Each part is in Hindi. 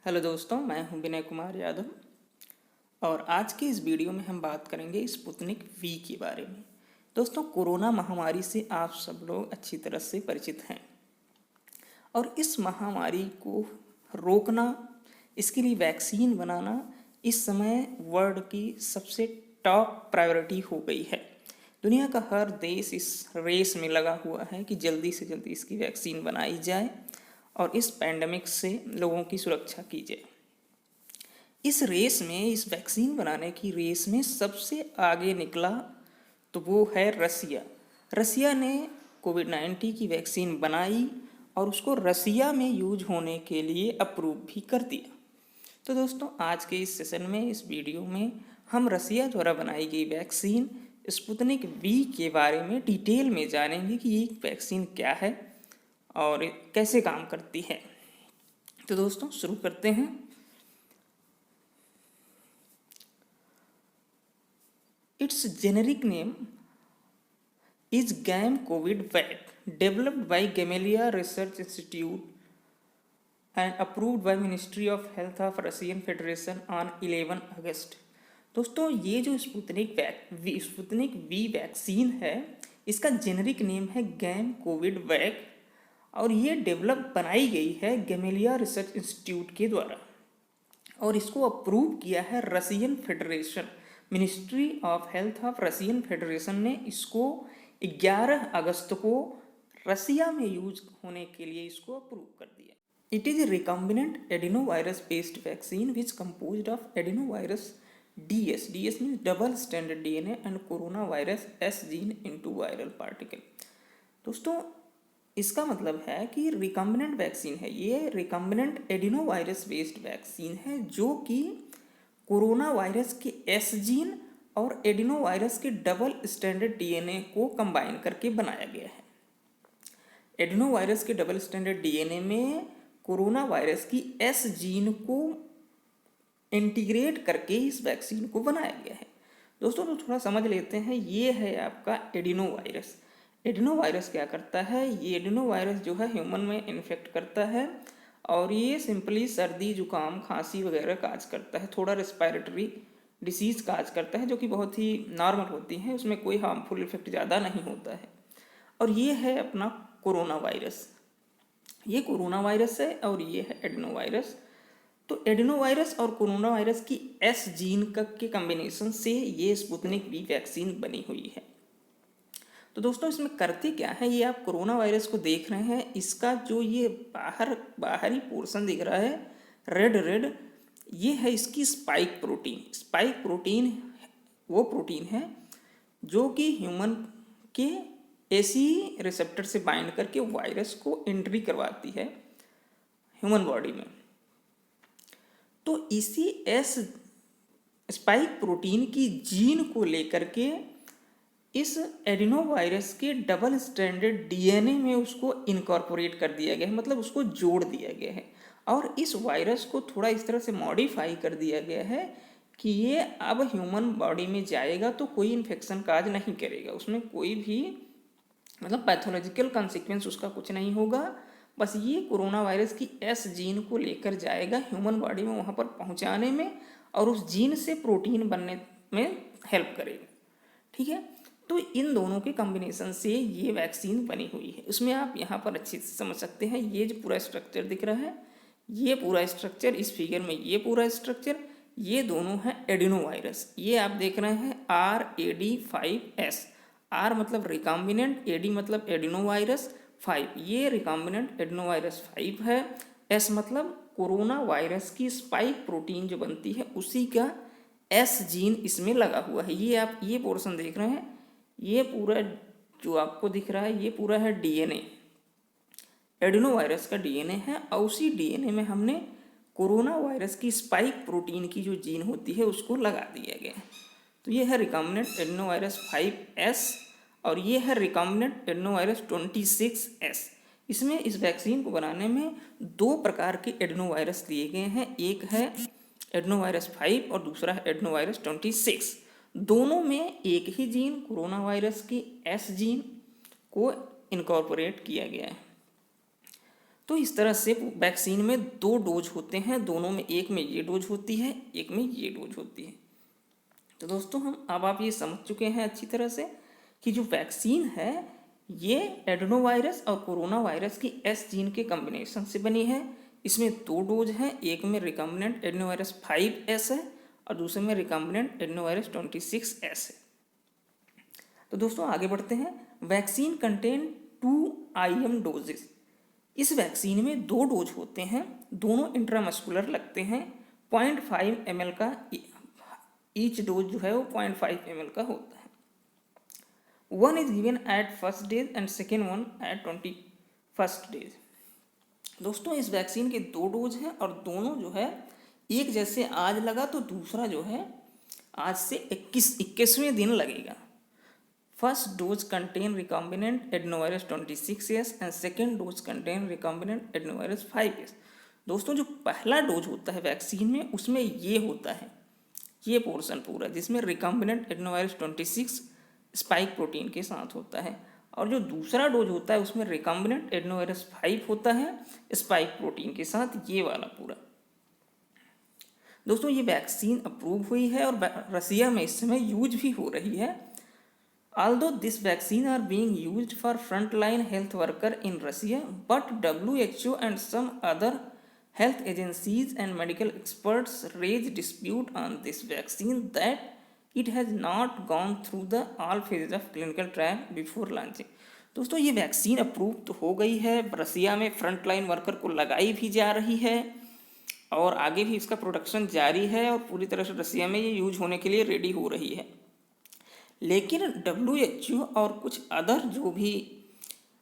हेलो दोस्तों, मैं हूं विनय कुमार यादव और आज के इस वीडियो में हम बात करेंगे स्पुतनिक वी के बारे में। दोस्तों, कोरोना महामारी से आप सब लोग अच्छी तरह से परिचित हैं और इस महामारी को रोकना, इसके लिए वैक्सीन बनाना इस समय वर्ल्ड की सबसे टॉप प्रायोरिटी हो गई है। दुनिया का हर देश इस रेस में लगा हुआ है कि जल्दी से जल्दी इसकी वैक्सीन बनाई जाए और इस पैंडमिक से लोगों की सुरक्षा की जाए। इस रेस में, इस वैक्सीन बनाने की रेस में सबसे आगे निकला तो वो है रसिया। रसिया ने कोविड-19 की वैक्सीन बनाई और उसको रसिया में यूज होने के लिए अप्रूव भी कर दिया। तो दोस्तों, आज के इस सेशन में, इस वीडियो में हम रसिया द्वारा बनाई गई वैक्सीन स्पुतनिक वी के बारे में डिटेल में जानेंगे कि ये वैक्सीन क्या है और कैसे काम करती है। तो दोस्तों, शुरू करते हैं। Its generic name is GAM COVID vac, developed by Gamaleya Research Institute and approved by Ministry of Health of Russian Federation on 11 अगस्त। दोस्तों, ये जो स्पुतनिक वी वैक्सीन है, इसका जेनरिक नेम है गैम कोविड वैक और ये डेवलप बनाई गई है गैमेलिया रिसर्च इंस्टीट्यूट के द्वारा और इसको अप्रूव किया है Russian federation. Ministry of health of Russian federation ने इसको 11 अगस्त को रसिया में यूज होने के लिए इसको अप्रूव कर दिया। It is a recombinant adenovirus based vaccine which composed of adenovirus DS means double standard DNA and corona virus S gene into viral particle. दोस्तों, इसका मतलब है कि रिकॉम्बिनेंट वैक्सीन है, ये रिकॉम्बिनेंट एडिनोवायरस बेस्ड वैक्सीन है जो कि कोरोना वायरस के S जीन और एडिनोवायरस के डबल स्टैंडर्ड DNA को कंबाइन करके बनाया गया है। एडिनोवायरस के डबल स्टैंडर्ड DNA में कोरोना वायरस की S जीन को इंटीग्रेट करके इस वैक्सीन को बनाया गया है। दोस्तों, तो थोड़ा समझ लेते हैं। ये है आपका एडिनोवायरस। एडिनोवायरस क्या करता है? ये एडिनोवायरस जो है ह्यूमन में इन्फेक्ट करता है और ये सिंपली सर्दी, जुकाम, खांसी वगैरह काज करता है। थोड़ा रेस्पिरेटरी डिसीज़ काज करता है जो कि बहुत ही नॉर्मल होती है, उसमें कोई हार्मफुल इफेक्ट ज़्यादा नहीं होता है। और ये है अपना कोरोना वायरस। ये कोरोना वायरस है और ये है एडिनोवायरस। तो एडिनोवायरस और कोरोना वायरस की S जीन के कम्बिनेशन से ये स्पुतनिक वी वैक्सीन बनी हुई है। तो दोस्तों, इसमें करते क्या है? ये आप कोरोना वायरस को देख रहे हैं, इसका जो ये बाहरी पोर्शन दिख रहा है रेड, ये है इसकी स्पाइक प्रोटीन। स्पाइक प्रोटीन वो प्रोटीन है जो कि ह्यूमन के ऐसी रिसेप्टर से बाइंड करके वायरस को एंट्री करवाती है ह्यूमन बॉडी में। तो इसी एस स्पाइक प्रोटीन की जीन को लेकर के इस एडिनोवायरस के डबल स्टैंडर्ड DNA में उसको इनकॉर्पोरेट कर दिया गया है, मतलब उसको जोड़ दिया गया है और इस वायरस को थोड़ा इस तरह से मॉडिफाई कर दिया गया है कि ये अब ह्यूमन बॉडी में जाएगा तो कोई इन्फेक्शन काज नहीं करेगा, उसमें कोई भी मतलब पैथोलॉजिकल कॉन्सिक्वेंस उसका कुछ नहीं होगा। बस ये कोरोना वायरस की S जीन को लेकर जाएगा ह्यूमन बॉडी में, वहाँ पर पहुँचाने में और उस जीन से प्रोटीन बनने में हेल्प करेगा। ठीक है, तो इन दोनों के कॉम्बिनेशन से ये वैक्सीन बनी हुई है। उसमें आप यहाँ पर अच्छे से समझ सकते हैं, ये जो पूरा स्ट्रक्चर दिख रहा है, ये पूरा स्ट्रक्चर, इस फिगर में ये पूरा स्ट्रक्चर, ये दोनों हैं एडिनोवायरस। ये आप देख रहे हैं RAD5S। R मतलब रिकॉम्बिनेंट, AD मतलब एडिनोवायरस 5, ये रिकॉम्बिनेंट एडिनोवायरस 5 है। S मतलब कोरोना वायरस की स्पाइक प्रोटीन जो बनती है उसी का S जीन इसमें लगा हुआ है। ये आप ये पोर्शन देख रहे हैं, ये पूरा जो आपको दिख रहा है ये पूरा है DNA, एडिनोवायरस का DNA है और उसी DNA में हमने कोरोना वायरस की स्पाइक प्रोटीन की जो जीन होती है उसको लगा दिया गया है। तो ये है रिकॉम्बिनेंट एडिनोवायरस 5S और ये है रिकॉम्बिनेंट एडिनोवायरस 26S। इसमें इस वैक्सीन को बनाने में दो प्रकार के एडिनोवायरस लिए गए हैं, एक है एडिनोवायरस 5 और दूसरा है एडिनोवायरस 26। दोनों में एक ही जीन कोरोना वायरस की S जीन को इनकॉर्पोरेट किया गया है। तो इस तरह से वैक्सीन में 2 डोज होते हैं, दोनों में एक में ये डोज होती है, एक में ये डोज होती है। तो दोस्तों अब आप ये समझ चुके हैं अच्छी तरह से कि जो वैक्सीन है ये एडेनोवायरस और कोरोना वायरस की एस जीन के कॉम्बिनेशन से बनी है। इसमें 2 डोज हैं, एक में रिकम्बिनेंट एडेनोवायरस 5S है और दूसरे में रिकम्बिनेंट एडेनोवायरस 26S है। तो दोस्तों आगे बढ़ते हैं। Vaccine contain 2 IM doses. इस वैक्सीन में 2 डोज होते हैं, दोनों इंट्रामस्कुलर लगते हैं। 0.5 ml का ईच डोज जो है वो 0.5 ml का होता है। One is given at first days and second one at 21st days. दोस्तों इस वैक्सीन के 2 डोज हैं और दोनों जो है एक जैसे आज लगा तो दूसरा जो है आज से 21वें दिन लगेगा। First dose contain recombinant adenovirus 26S and second dose contain recombinant adenovirus 5S। दोस्तों जो पहला डोज होता है वैक्सीन में उसमें ये होता है, ये पोर्शन पूरा जिसमें रिकॉम्बिनेंट एडेनोवायरस 26 स्पाइक प्रोटीन के साथ होता है, और जो दूसरा डोज होता है उसमें रिकॉम्बिनेंट एडेनोवायरस 5 होता है स्पाइक प्रोटीन के साथ, ये वाला पूरा। दोस्तों ये वैक्सीन अप्रूव हुई है और रसिया में इस समय यूज भी हो रही है। Although this vaccine are being used for frontline health worker in Russia, but WHO and some other health agencies and medical experts raise dispute on this vaccine that it has not gone through the all phases of clinical trial before launching। दोस्तों ये वैक्सीन अप्रूव तो हो गई है, रसिया में फ्रंटलाइन वर्कर को लगाई भी जा रही है और आगे भी इसका प्रोडक्शन जारी है और पूरी तरह से रसिया में ये यूज होने के लिए रेडी हो रही है। लेकिन WHO और कुछ अदर जो भी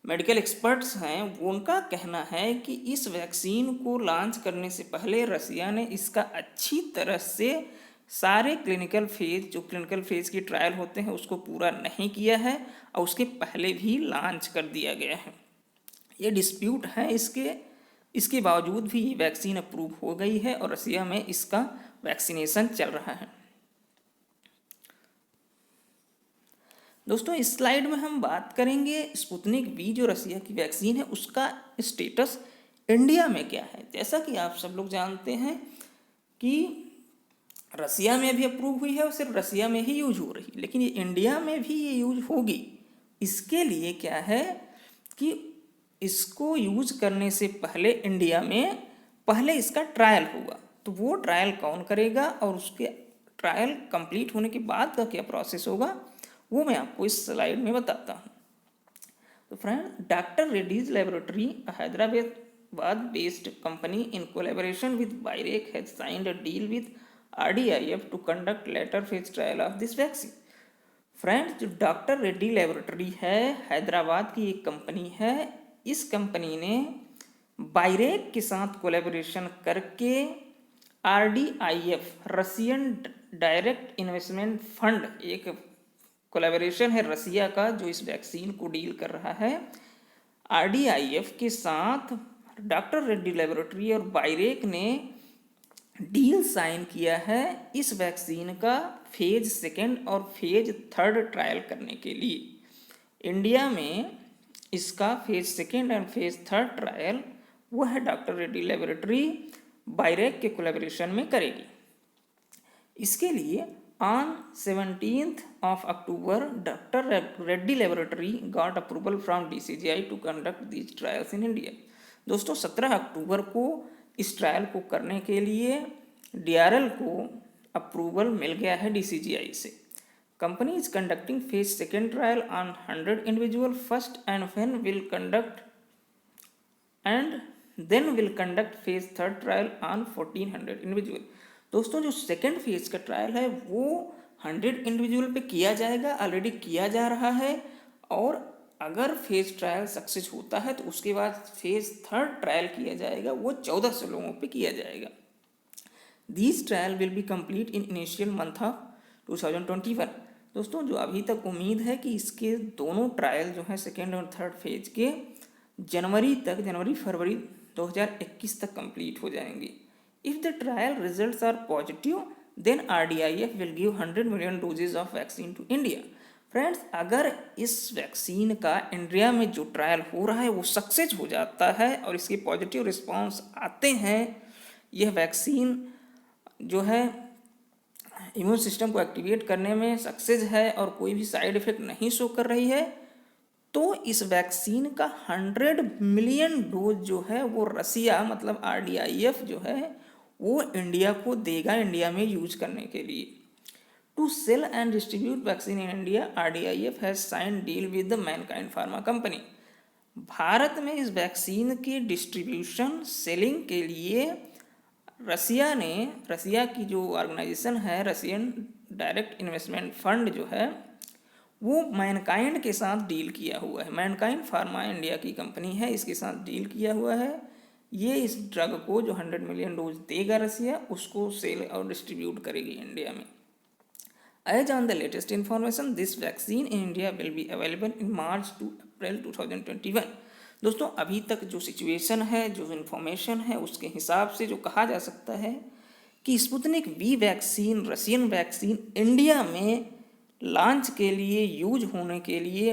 मेडिकल एक्सपर्ट्स हैं उनका कहना है कि इस वैक्सीन को लॉन्च करने से पहले रसिया ने इसका अच्छी तरह से सारे क्लिनिकल फेज की ट्रायल होते हैं उसको पूरा नहीं किया है और उसके पहले भी लॉन्च कर दिया गया है। ये डिस्प्यूट है, इसके बावजूद भी ये वैक्सीन अप्रूव हो गई है और रसिया में इसका वैक्सीनेशन चल रहा है। दोस्तों इस स्लाइड में हम बात करेंगे स्पुतनिक वी जो रसिया की वैक्सीन है उसका स्टेटस इंडिया में क्या है। जैसा कि आप सब लोग जानते हैं कि रसिया में भी अप्रूव हुई है और सिर्फ रसिया में ही यूज हो रही है, लेकिन ये इंडिया में भी ये यूज होगी। इसके लिए क्या है कि इसको यूज करने से पहले इंडिया में पहले इसका ट्रायल होगा। तो वो ट्रायल कौन करेगा और उसके ट्रायल कंप्लीट होने के बाद का क्या प्रोसेस होगा वो मैं आपको इस स्लाइड में बताता हूँ। तो friend, doctor Reddy's laboratory Hyderabad based company in collaboration with BIRAC has signed a deal with RDIF to conduct later phase trial of this vaccine. Friends, जो डॉक्टर रेड्डी लेबोरेटरी है हैदराबाद की एक कंपनी है, इस कंपनी ने बायरेक के साथ कोलैबोरेशन करके RDIF Russian direct investment fund, एक कोलैबोरेशन है रसिया का जो इस वैक्सीन को डील कर रहा है, RDIF के साथ डॉक्टर रेड्डी लेबोरेटरी और बायरेक ने डील साइन किया है इस वैक्सीन का फेज 2 और फेज 3 ट्रायल करने के लिए। इंडिया में इसका फेज 2 और फेज 3 ट्रायल वो है डॉक्टर रेड्डी लेबोरेटरी बायरेक के कोलैबोरेशन में करेगी। इसके लिए On 17th of October, Dr. Reddy Laboratory got approval from DCGI to conduct these trials in India। दोस्तों 17 अक्टूबर को इस ट्रायल को करने के लिए DRL को अप्रूवल मिल गया है DCGI से। Company is conducting phase 2 trial on 100 individual first and then will conduct phase 3 trial on 1400 individual. दोस्तों जो सेकेंड फेज का ट्रायल है वो 100 इंडिविजुअल पे किया जाएगा, ऑलरेडी किया जा रहा है, और अगर फेज ट्रायल सक्सेस होता है तो उसके बाद फेज 3 ट्रायल किया जाएगा, वो 1400 लोगों पे किया जाएगा। This trial will be complete in initial month of 2021। दोस्तों जो अभी तक उम्मीद है कि इसके दोनों ट्रायल जो हैं 2nd और 3rd फेज के जनवरी फरवरी 2021 तक कंप्लीट हो जाएंगे। If the trial results are positive, then RDIF will give 100 million doses of vaccine to India। Friends, अगर इस वैक्सीन का इंडिया में जो ट्रायल हो रहा है वो सक्सेस हो जाता है और इसके पॉजिटिव रिस्पांस आते हैं, यह वैक्सीन जो है इम्यून सिस्टम को एक्टिवेट करने में सक्सेस है और कोई भी साइड इफेक्ट नहीं शो कर रही है, तो इस वैक्सीन का 100 मिलियन डोज जो है वो रसिया मतलब RDIF जो है वो इंडिया को देगा, इंडिया में यूज करने के लिए। To sell and distribute vaccine in India, RDIF has sign deal with the Mankind Pharma company. भारत में इस वैक्सीन की डिस्ट्रीब्यूशन सेलिंग के लिए रसिया की जो ऑर्गेनाइजेशन है, रशियन डायरेक्ट इन्वेस्टमेंट फंड जो है, वो मैनकाइंड के साथ डील किया हुआ है। मैनकाइंड फार्मा इंडिया की कंपनी है, इसके साथ डील किया हुआ है। ये इस ड्रग को जो 100 मिलियन डोज देगा रसिया, उसको सेल और डिस्ट्रीब्यूट करेगी इंडिया में। As on the latest information, this vaccine in India will be available in March to April 2021। दोस्तों, अभी तक जो सिचुएशन है, जो इन्फॉर्मेशन है, उसके हिसाब से जो कहा जा सकता है कि Sputnik V vaccine, Russian vaccine, India में लॉन्च के लिए, यूज होने के लिए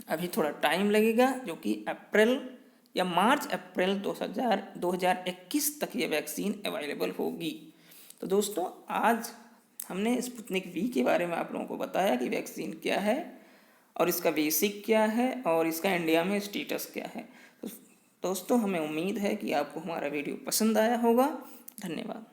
अभी थोड़ा टाइम लगेगा, जो कि अप्रैल या मार्च अप्रैल 2021 तक ये वैक्सीन अवेलेबल होगी। तो दोस्तों, आज हमने स्पुतनिक वी के बारे में आप लोगों को बताया कि वैक्सीन क्या है और इसका बेसिक क्या है और इसका इंडिया में स्टेटस क्या है। तो दोस्तों, हमें उम्मीद है कि आपको हमारा वीडियो पसंद आया होगा। धन्यवाद।